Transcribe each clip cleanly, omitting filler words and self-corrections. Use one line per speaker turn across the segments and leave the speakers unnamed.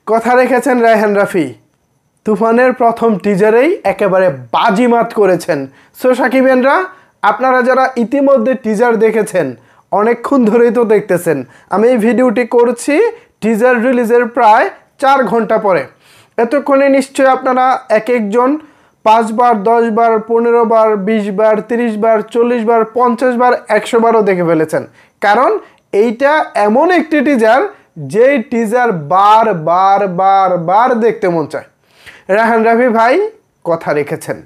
কথা রেখেছেন রায়হান রাফি। তুফানের প্রথম টিজারেই একেবারে বাজিমাত করেছেন। সো সাকিবিয়ানরা, আপনারা যারা ইতিমধ্যে টিজার দেখেছেন, অনেকক্ষণ ধরেই তো দেখতেছেন, আমি এই ভিডিওটি করছি টিজার রিলিজের প্রায় 4 ঘন্টা পরে। এতক্ষণে নিশ্চয়ই আপনারা এক একজন 5 বার, 10 বার, 15 বার, 20 বার, 30 বার, 40 বার, 50 বার, 100 বারও দেখে ফেলেছেন। কারণ এইটা এমন একটি টিজার যেই টিজার বার বার বার বার দেখতে মন চায়। রায়হান রাফি ভাই কথা রেখেছেন।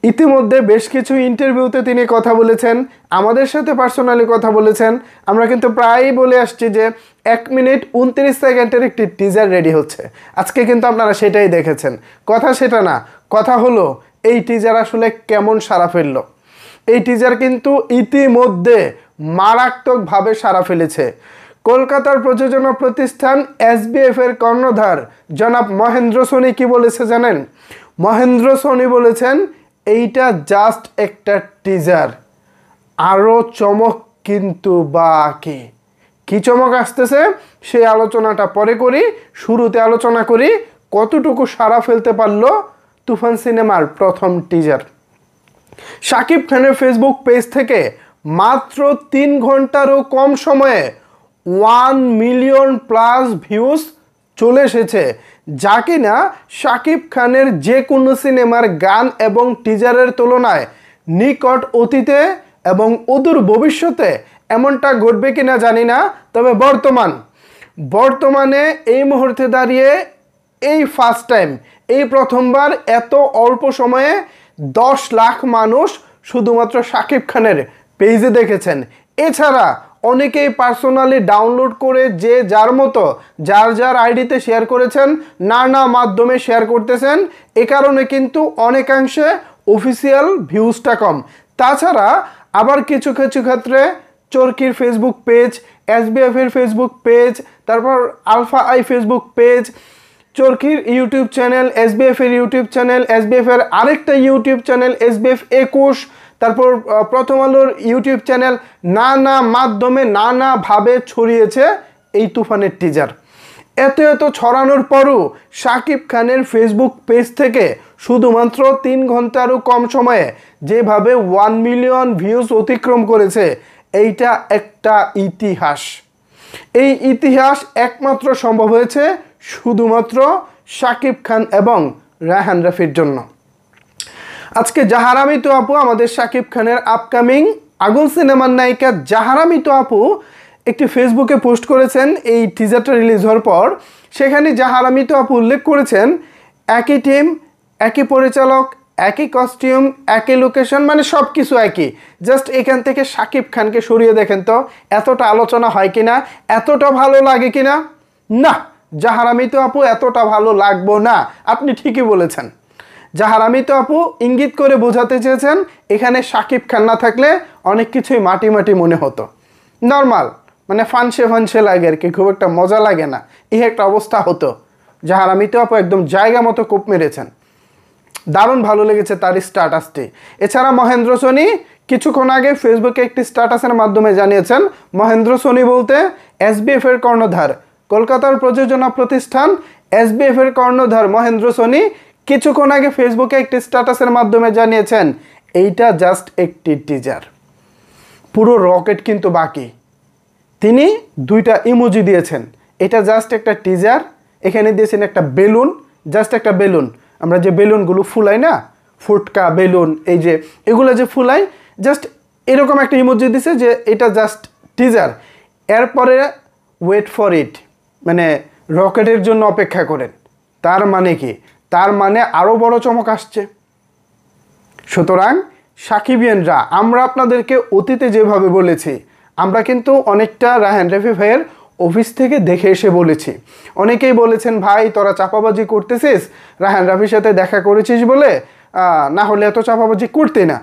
ইতিমধ্যে বেশ কিছু ইন্টারভিউতে তিনি কথা বলেছেন, আমাদের সাথে পার্সোনালি কথা বলেছেন। আমরা কিন্তু প্রায়ই বলে আসছি যে 1 মিনিট 29 সেকেন্ডের একটি টিজার রেডি হচ্ছে। আজকে কিন্তু আপনারা সেটাই দেখেছেন। কথা সেটা না, কথা হলো এই টিজার আসলে কেমন সাড়া ফেললো। এই টিজার কিন্তু ইতিমধ্যে মারাত্মকভাবে সাড়া ফেলেছে। কলকাতার প্রযোজনা প্রতিষ্ঠান SBF এর কর্ণধার জনাব মহেন্দ্র সোনি কি বলেছে জানেন? মহেন্দ্র সোনি বলেছেন এইটা জাস্ট একটা টিজার, আরও চমক কিন্তু বাকি। কি চমক আসতেছে সেই আলোচনাটা পরে করি। শুরুতে আলোচনা করি কতটুকু সাড়া ফেলতে পারলো তুফান সিনেমার প্রথম টিজার। শাকিব খানের ফেসবুক পেজ থেকে মাত্র 3 ঘন্টারও কম সময়ে 1 মিলিয়ন প্লাস ভিউজ চলে এসেছে, যা কিনা শাকিব খানের যে কোনো সিনেমার গান এবং টিজারের তুলনায় নিকট অতীতে এবং অদূর ভবিষ্যতে এমনটা ঘটবে কিনা জানি না, তবে বর্তমানে এই মুহূর্তে দাঁড়িয়ে এই ফার্স্ট টাইম, এই প্রথমবার এত অল্প সময়ে 10 লাখ মানুষ শুধুমাত্র শাকিব খানের পেজে দেখেছেন। এছাড়া অনেকেই পার্সোনালি ডাউনলোড করে যে যার মতো যার আইডিতে শেয়ার করেছেন, নানা মাধ্যমে শেয়ার করতেছেন। এ কারণে কিন্তু অনেকাংশে অফিসিয়াল ভিউজটা কম। তাছাড়া আবার কিছু ক্ষেত্রে চরকির ফেসবুক পেজ, SBF এর ফেসবুক পেজ, তারপর আলফা আই ফেসবুক পেজ, চরকির ইউটিউব চ্যানেল, SBF এর ইউটিউব চ্যানেল, SBF এর আরেকটা ইউটিউব চ্যানেল SBF 21, তারপর প্রথম আলোর ইউটিউব চ্যানেল, নানা মাধ্যমে নানাভাবে ছড়িয়েছে এই তুফানের টিজার। এত ছড়ানোর পরও শাকিব খানের ফেসবুক পেজ থেকে শুধুমাত্র 3 ঘন্টারও কম সময়ে যেভাবে 1 মিলিয়ন ভিউজ অতিক্রম করেছে, এইটা একটা ইতিহাস। এই ইতিহাস একমাত্র সম্ভব হয়েছে শুধুমাত্র শাকিব খান এবং রায়হান রাফির জন্য। আজকে জাহারা মিতু আপু, আমাদের শাকিব খানের আপকামিং আগুন সিনেমার নায়িকা জাহারা মিতু আপু একটি ফেসবুকে পোস্ট করেছেন এই টিজারটা রিলিজ হওয়ার পর। সেখানে জাহারা মিতু আপু উল্লেখ করেছেন একই টিম, একই পরিচালক, একই কস্টিউম, একই লোকেশন, মানে সব কিছু একই। জাস্ট এখান থেকে শাকিব খানকে সরিয়ে দেখেন তো এতটা আলোচনা হয় কিনা, এতটা ভালো লাগে কিনা। না, জাহারা মিতু আপু এতটা ভালো লাগবো না। আপনি ঠিকই বলেছেন। জাহারা মিতু আপু ইঙ্গিত করে বোঝাতে চেয়েছেন এখানে শাকিব খান না থাকলে অনেক কিছুই মাটি মাটি মনে হতো, নর্মাল, মানে ফানসে লাগে আর কি, খুব একটা মজা লাগে না, এই একটা অবস্থা হতো। জাহারা মিতু আপু একদম জায়গা মতো কোপ মেরেছেন। দারুণ ভালো লেগেছে তার স্ট্যাটাসটি। এছাড়া মহেন্দ্র সোনি কিছুক্ষণ আগে ফেসবুকে একটি স্ট্যাটাসের মাধ্যমে জানিয়েছেন, মহেন্দ্র সোনি বলতে SBF এর কর্ণধার, কলকাতার প্রযোজনা প্রতিষ্ঠান SBF এর কর্ণধার মহেন্দ্র সোনি কিছুক্ষণ আগে ফেসবুকে একটি স্ট্যাটাসের মাধ্যমে জানিয়েছেন এইটা জাস্ট একটি টিজার, পুরো রকেট কিন্তু বাকি। তিনি 2টা ইমোজি দিয়েছেন, এটা জাস্ট একটা টিজার। এখানে দিয়েছেন একটা বেলুন, জাস্ট একটা বেলুন, আমরা যে বেলুনগুলো ফুলাই না, ফুটকা বেলুন, এই যে এগুলো যে ফুলাই, জাস্ট এরকম একটা ইমোজি দিছে যে এটা জাস্ট টিজার। এরপরে ওয়েট ফর ইট, মানে রকেটের জন্য অপেক্ষা করেন। তার মানে কি? তার মানে আরও বড় চমক আসছে। সুতরাং সাকিবিয়ানরা, আমরা আপনাদেরকে অতীতে যেভাবে বলেছি, আমরা কিন্তু অনেকটা রায়হান রাফি ভাইয়ের অফিস থেকে দেখে এসে বলেছি। অনেকেই বলেছেন ভাই তোরা চাপাবাজি করতেছিস, রায়হান রাফির সাথে দেখা করেছিস বলে, না হলে এত চাপাবাজি করতে না।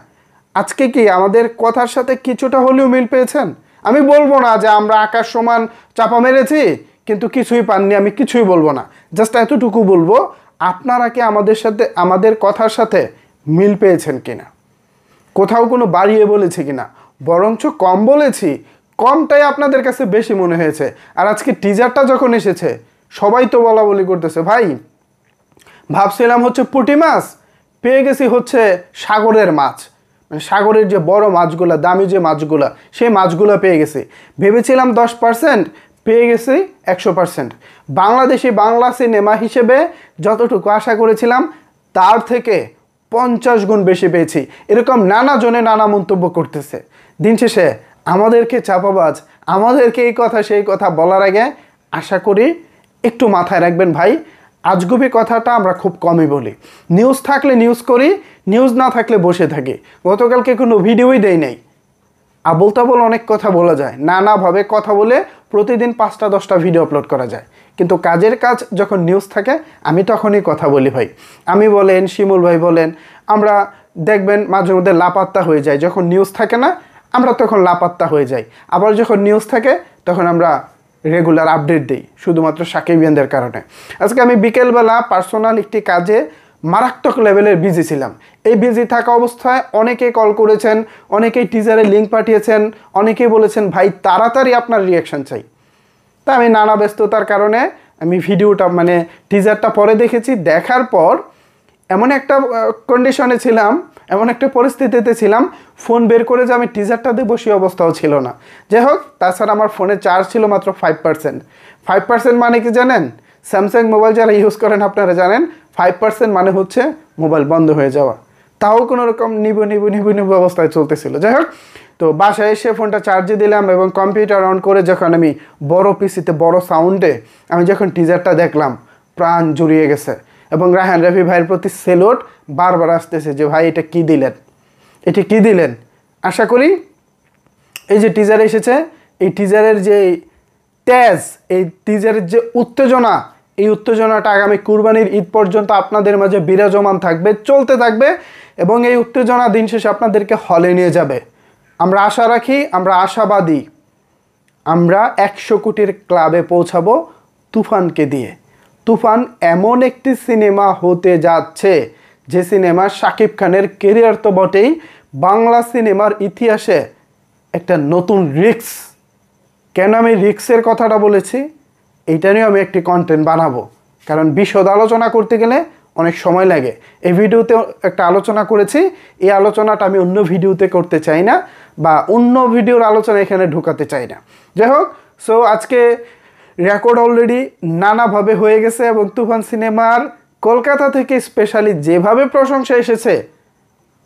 আজকে কি আমাদের কথার সাথে কিছুটা হলেও মিল পেয়েছেন? আমি বলবো না যে আমরা আকাশ সমান চাপা মেরেছি কিন্তু কিছুই পাননি, আমি কিছুই বলবো না। জাস্ট এতটুকু বলবো, আপনারা কি আমাদের সাথে, আমাদের কথার সাথে মিল পেয়েছেন কিনা? কোথাও কোনো বাড়িয়ে বলেছি কিনা? বরঞ্চ কম বলেছি, কমটাই আপনাদের কাছে বেশি মনে হয়েছে। আর আজকে টিজারটা যখন এসেছে, সবাই তো বলা বলি করতেছে ভাই, ভাবছিলাম হচ্ছে পুঁটি মাছ, পেয়ে গেছি হচ্ছে সাগরের মাছ, মানে সাগরের যে বড় মাছগুলো, দামি যে মাছগুলো, সেই মাছগুলো পেয়ে গেছি। ভেবেছিলাম 10%, পেয়ে গেছি 100%। বাংলাদেশি বাংলা সিনেমা হিসেবে যতটুকু আশা করেছিলাম তার থেকে 50 গুণ বেশি পেয়েছি। এরকম নানা জনে নানা মন্তব্য করতেছে। দিন শেষে আমাদেরকে চাপাবাজ, আমাদেরকে এই কথা সেই কথা বলার আগে আশা করি একটু মাথায় রাখবেন ভাই, আজগুবি কথাটা আমরা খুব কমই বলি। নিউজ থাকলে নিউজ করি, নিউজ না থাকলে বসে থাকি। গতকালকে কোনো ভিডিওই দেই নাই। আবোল তাবোল অনেক কথা বলা যায়, নানাভাবে কথা বলে প্রতিদিন 5টা 10টা ভিডিও আপলোড করা যায়, কিন্তু কাজের কাজ যখন নিউজ থাকে আমি তখনই কথা বলি ভাই। আমি বলেন, শিমুল ভাই বলেন, আমরা দেখবেন মাঝে মধ্যে লাপাত্তা হয়ে যায়। যখন নিউজ থাকে না আমরা তখন লাপাত্তা হয়ে যাই, আবার যখন নিউজ থাকে তখন আমরা রেগুলার আপডেট দিই, শুধুমাত্র সাকিবিয়ানদের কারণে। আজকে আমি বিকেলবেলা পার্সোনাল একটি কাজে মারাত্মক লেভেলের বিজি ছিলাম। এই বিজি থাকা অবস্থায় অনেকেই কল করেছেন, অনেকেই টিজারের লিঙ্ক পাঠিয়েছেন, অনেকেই বলেছেন ভাই তাড়াতাড়ি আপনার রিয়াকশান চাই। তা আমি নানা ব্যস্ততার কারণে আমি ভিডিওটা মানে টিজারটা পরে দেখেছি। দেখার পর এমন একটা কন্ডিশনে ছিলাম, এমন একটা পরিস্থিতিতে ছিলাম, ফোন বের করে যে আমি টিজারটা দেবো সে অবস্থাও ছিল না। যাই হোক, তাছাড়া আমার ফোনে চার্জ ছিল মাত্র 5%। 5% মানে কি জানেন? স্যামসাং মোবাইল যারা ইউজ করেন আপনারা জানেন 5% মানে হচ্ছে মোবাইল বন্ধ হয়ে যাওয়া। তাও কোনো রকম নিবু অবস্থায় চলতেছিল। যাই হোক, তো বাসায় এসে ফোনটা চার্জে দিলাম এবং কম্পিউটার অন করে যখন আমি বড় পিসিতে বড় সাউন্ডে আমি যখন টিজারটা দেখলাম, প্রাণ জুড়িয়ে গেছে। এবং রায়হান রাফি ভাইয়ের প্রতি সেলুট বারবার আসতেছে যে ভাই এটা কি দিলেন, এটা কি দিলেন। আশা করি এই যে টিজার এসেছে, এই টিজারের যে তেজ, এই টিজারের যে উত্তেজনা, এই উত্তেজনাটা আগামী কুরবানির ঈদ পর্যন্ত আপনাদের মাঝে বিরাজমান থাকবে, চলতে থাকবে, এবং এই উত্তেজনা দিন শেষে আপনাদেরকে হলে নিয়ে যাবে। আমরা আশা রাখি, আমরা আশাবাদী, আমরা 100 কোটির ক্লাবে পৌঁছাবো তুফানকে দিয়ে। তুফান এমন একটি সিনেমা হতে যাচ্ছে যে সিনেমা শাকিব খানের কেরিয়ার তো বটেই, বাংলা সিনেমার ইতিহাসে একটা নতুন রিস্ক। কেন আমি রিস্কের কথাটা বলেছি, এইটা নিয়ে আমি একটি কন্টেন্ট বানাবো, কারণ বিশদ আলোচনা করতে গেলে অনেক সময় লাগে। এই ভিডিওতে একটা আলোচনা করেছি, এই আলোচনাটা আমি অন্য ভিডিওতে করতে চাই না, বা অন্য ভিডিওর আলোচনা এখানে ঢুকাতে চাই না। যাই হোক, সো আজকে রেকর্ড অলরেডি নানাভাবে হয়ে গেছে, এবং তুফান সিনেমার কলকাতা থেকে স্পেশালি যেভাবে প্রশংসা এসেছে,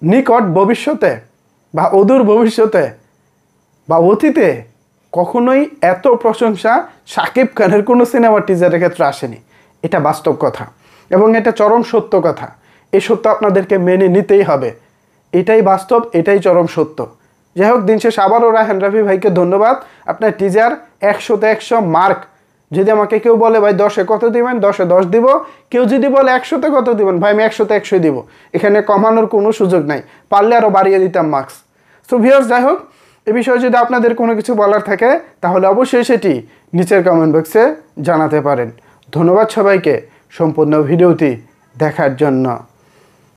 নিকট ভবিষ্যতে বা অদূর ভবিষ্যতে বা অতীতে কখনোই এত প্রশংসা শাকিব খানের কোনো সিনেমার টিজারের ক্ষেত্রে আসেনি। এটা বাস্তব কথা এবং এটা চরম সত্য কথা। এই সত্য আপনাদেরকে মেনে নিতেই হবে। এটাই বাস্তব, এটাই চরম সত্য। যাই হোক, দিন শেষ আবারও রায়হান রাফি ভাইকে ধন্যবাদ। আপনার টিজার 100তে 100 মার্ক। যদি আমাকে কেউ বলে ভাই 10-এ কত দিবেন, 10-এ 10 দিব। কেউ যদি বলে 100তে কত দিবেন, ভাই আমি 100তে 100 দিব। এখানে কমানোর কোনো সুযোগ নাই, পারলে আরও বাড়িয়ে দিতাম মার্কস। সো ভিউয়ার্স, যাই হোক, এ বিষয়ে যদি আপনাদের কোনো কিছু বলার থাকে তাহলে অবশ্যই সেটি নিচের কমেন্ট বক্সে জানাতে পারেন। ধন্যবাদ সবাইকে সম্পূর্ণ ভিডিওটি দেখার জন্য।